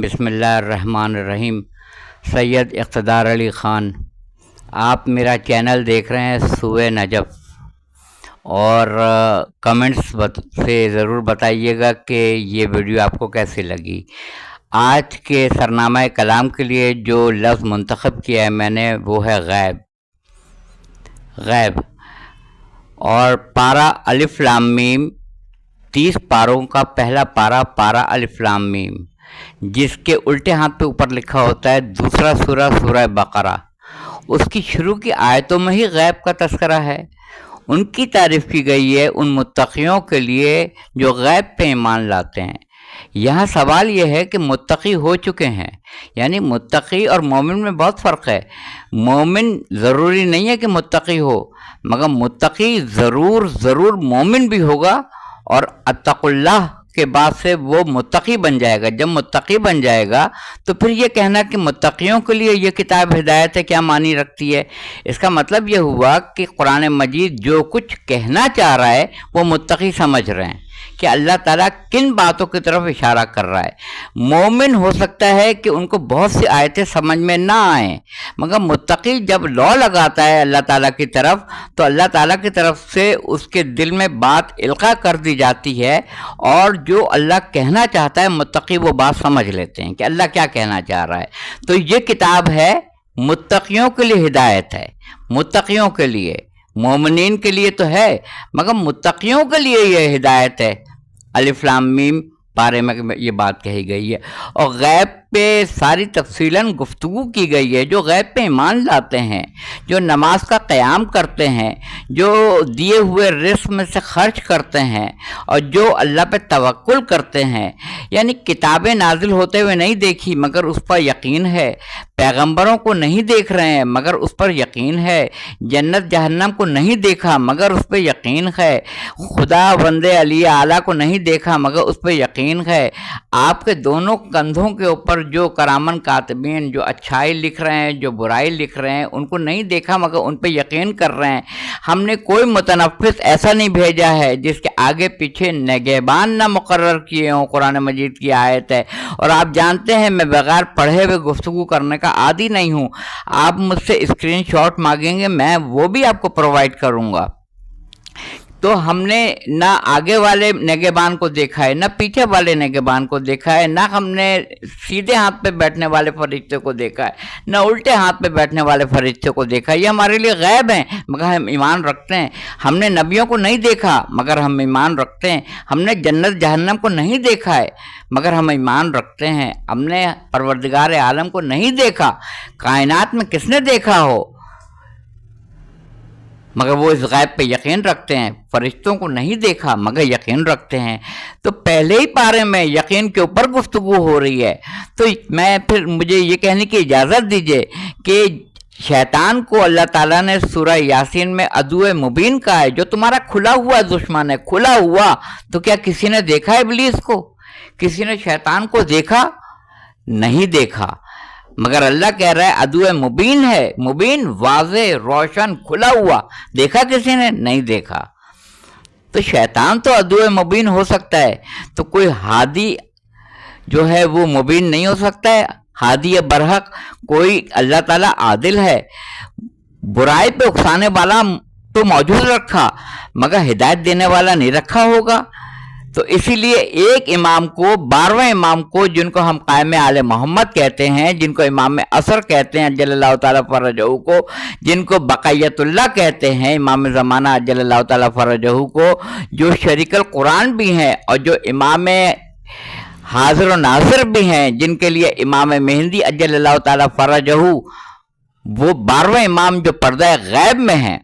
بسم اللہ الرحمن الرحیم۔ سید اقتدار علی خان، آپ میرا چینل دیکھ رہے ہیں سورہ نجم، اور کمنٹس سے ضرور بتائیے گا کہ یہ ویڈیو آپ کو کیسی لگی۔ آج کے سرنامہ کلام کے لیے جو لفظ منتخب کیا ہے میں نے وہ ہے غیب، اور پارہ الف لام میم، 30 پاروں کا پہلا پارہ الف لام میم، جس کے الٹے ہاتھ پہ اوپر لکھا ہوتا ہے دوسرا سورہ بقرہ۔ اس کی شروع کی آیتوں میں ہی غیب کا تذکرہ ہے۔ ان کی تعریف کی گئی ہے ان متقیوں کے لیے جو غیب پہ ایمان لاتے ہیں۔ یہاں سوال یہ ہے کہ متقی ہو چکے ہیں، یعنی متقی اور مومن میں بہت فرق ہے۔ مومن ضروری نہیں ہے کہ متقی ہو، مگر متقی ضرور مومن بھی ہوگا، اور اتقوا اللہ کے بعد سے وہ متقی بن جائے گا۔ جب متقی بن جائے گا تو پھر یہ کہنا کہ متقیوں کے لیے یہ کتاب ہدایت ہے کیا معنی رکھتی ہے؟ اس کا مطلب یہ ہوا کہ قرآن مجید جو کچھ کہنا چاہ رہا ہے وہ متقی سمجھ رہے ہیں کہ اللہ تعالیٰ کن باتوں کی طرف اشارہ کر رہا ہے۔ مومن ہو سکتا ہے کہ ان کو بہت سی آیتیں سمجھ میں نہ آئیں، مگر متقی جب لو لگاتا ہے اللہ تعالیٰ کی طرف تو اللہ تعالیٰ کی طرف سے اس کے دل میں بات القاء کر دی جاتی ہے، اور جو اللہ کہنا چاہتا ہے متقی وہ بات سمجھ لیتے ہیں کہ اللہ کیا کہنا چاہ رہا ہے۔ تو یہ کتاب ہے متقیوں کے لیے ہدایت ہے، متقیوں کے لیے، مومنین کے لیے تو ہے مگر متقیوں کے لیے یہ ہدایت ہے۔ الف لام میم پارے میں یہ بات کہی گئی ہے، اور غیب پہ ساری تفصیلاً گفتگو کی گئی ہے۔ جو غیب پہ ایمان لاتے ہیں، جو نماز کا قیام کرتے ہیں، جو دیے ہوئے رزق میں سے خرچ کرتے ہیں، اور جو اللہ پہ توکل کرتے ہیں، یعنی کتابیں نازل ہوتے ہوئے نہیں دیکھی مگر اس پر یقین ہے، پیغمبروں کو نہیں دیکھ رہے ہیں مگر اس پر یقین ہے، جنت جہنم کو نہیں دیکھا مگر اس پہ یقین ہے، خدا بندے علی اعلیٰ کو نہیں دیکھا مگر اس پہ یقین ہے، آپ کے دونوں کندھوں کے اوپر جو کرامن کاتبین جو اچھائی لکھ رہے ہیں جو برائی لکھ رہے ہیں ان کو نہیں دیکھا مگر ان پہ یقین کر رہے ہیں۔ ہم نے کوئی متنفس ایسا نہیں بھیجا ہے جس کے آگے پیچھے نگہبان نہ مقرر کیے ہوں، قرآن مجید کی آیت ہے۔ اور آپ جانتے ہیں میں بغیر پڑھے ہوئے گفتگو کرنے کا عادی نہیں ہوں۔ آپ مجھ سے اسکرین شاٹ مانگیں گے میں وہ بھی آپ کو پرووائڈ کروں گا۔ تو ہم نے نہ آگے والے نگہبان کو دیکھا ہے، نہ پیچھے والے نگہبان کو دیکھا ہے، نہ ہم نے سیدھے ہاتھ پہ بیٹھنے والے فرشتے کو دیکھا ہے، نہ الٹے ہاتھ پہ بیٹھنے والے فرشتے کو دیکھا ہے۔ یہ ہمارے لیے غیب ہیں مگر ہم ایمان رکھتے ہیں۔ ہم نے نبیوں کو نہیں دیکھا مگر ہم ایمان رکھتے ہیں۔ ہم نے جنت جہنم کو نہیں دیکھا ہے مگر ہم ایمان رکھتے ہیں۔ ہم نے پروردگار عالم کو نہیں دیکھا، کائنات میں کس نے دیکھا ہو، مگر وہ اس غیب پہ یقین رکھتے ہیں۔ فرشتوں کو نہیں دیکھا مگر یقین رکھتے ہیں۔ تو پہلے ہی پارے میں یقین کے اوپر گفتگو ہو رہی ہے۔ تو پھر مجھے یہ کہنے کی اجازت دیجیے کہ شیطان کو اللہ تعالیٰ نے سورہ یاسین میں عدو مبین کہا ہے، جو تمہارا کھلا ہوا دشمن ہے۔ کھلا ہوا تو کیا کسی نے دیکھا ابلیس کو؟ کسی نے شیطان کو دیکھا؟ نہیں دیکھا، مگر اللہ کہہ رہا ہے عدو مبین ہے، مبین واضح روشن کھلا ہوا۔ دیکھا کسی نے؟ نہیں دیکھا۔ تو شیطان تو عدو مبین ہو سکتا ہے، تو کوئی ہادی جو ہے وہ مبین نہیں ہو سکتا ہے؟ ہادی برحق کوئی اللہ تعالیٰ عادل ہے، برائی پہ اکسانے والا تو موجود رکھا مگر ہدایت دینے والا نہیں رکھا ہوگا۔ تو اسی لیے ایک امام کو، 12ویں امام کو، جن کو ہم قائم آل محمد کہتے ہیں، جن کو امام عصر کہتے ہیں اجل اللہ تعالیٰ فرجہ کو، جن کو بقیت اللہ کہتے ہیں امام زمانہ اجل اللہ تعالیٰ فرجہ کو، جو شریک القرآن بھی ہیں اور جو امام حاضر و ناظر بھی ہیں، جن کے لیے امام مہدی اجل اللہ تعالیٰ فرجہ، وہ 12ویں امام جو پردہ غیب میں ہیں،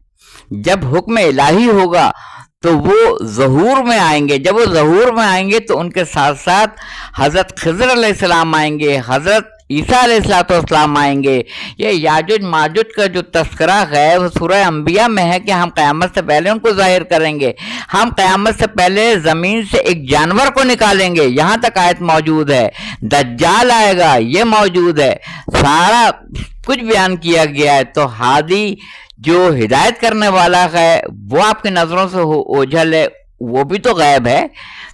جب حکم الہی ہوگا تو وہ ظہور میں آئیں گے۔ جب وہ ظہور میں آئیں گے تو ان کے ساتھ ساتھ حضرت خضر علیہ السلام آئیں گے، حضرت عیسیٰ علیہ السلام آئیں گے۔ یہ یاجوج ماجوج کا جو تذکرہ ہے وہ سورہ انبیاء میں ہے کہ ہم قیامت سے پہلے ان کو ظاہر کریں گے، ہم قیامت سے پہلے زمین سے ایک جانور کو نکالیں گے، یہاں تک آیت موجود ہے۔ دجال آئے گا، یہ موجود ہے، سارا کچھ بیان کیا گیا ہے۔ تو ہادی جو ہدایت کرنے والا ہے وہ آپ کی نظروں سے اوجھل ہے، وہ بھی تو غیب ہے۔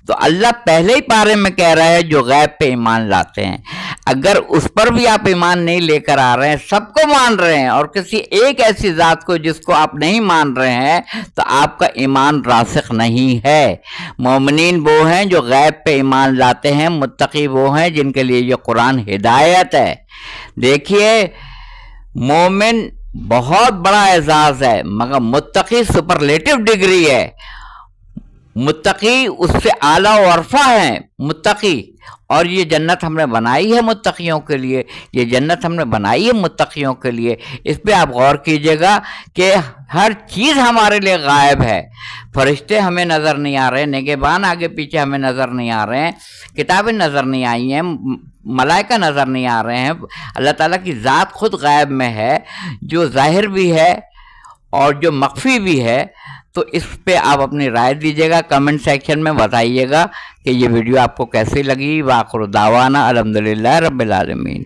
تو اللہ پہلے ہی پارے میں کہہ رہا ہے جو غیب پہ ایمان لاتے ہیں۔ اگر اس پر بھی آپ ایمان نہیں لے کر آ رہے ہیں، سب کو مان رہے ہیں اور کسی ایک ایسی ذات کو جس کو آپ نہیں مان رہے ہیں، تو آپ کا ایمان راسخ نہیں ہے۔ مومنین وہ ہیں جو غیب پہ ایمان لاتے ہیں، متقی وہ ہیں جن کے لیے یہ قرآن ہدایت ہے۔ دیکھیے، مومن بہت بڑا اعزاز ہے، مگر متقی سپرلیٹو ڈگری ہے۔ متقی اس سے اعلیٰ و ارفع ہیں متقی، اور یہ جنت ہم نے بنائی ہے متقیوں کے لیے، یہ جنت ہم نے بنائی ہے متقیوں کے لیے۔ اس پہ آپ غور کیجئے گا کہ ہر چیز ہمارے لیے غائب ہے۔ فرشتے ہمیں نظر نہیں آ رہے، نگہبان آگے پیچھے ہمیں نظر نہیں آ رہے ہیں، کتابیں نظر نہیں آئی ہیں، ملائکہ نظر نہیں آ رہے ہیں۔ اللہ تعالیٰ کی ذات خود غائب میں ہے، جو ظاہر بھی ہے اور جو مخفی بھی ہے۔ تو اس پہ آپ اپنی رائے دیجیے گا، کمنٹ سیکشن میں بتائیے گا کہ یہ ویڈیو آپ کو کیسی لگی۔ وآخر دعوانا الحمدللہ رب العالمین۔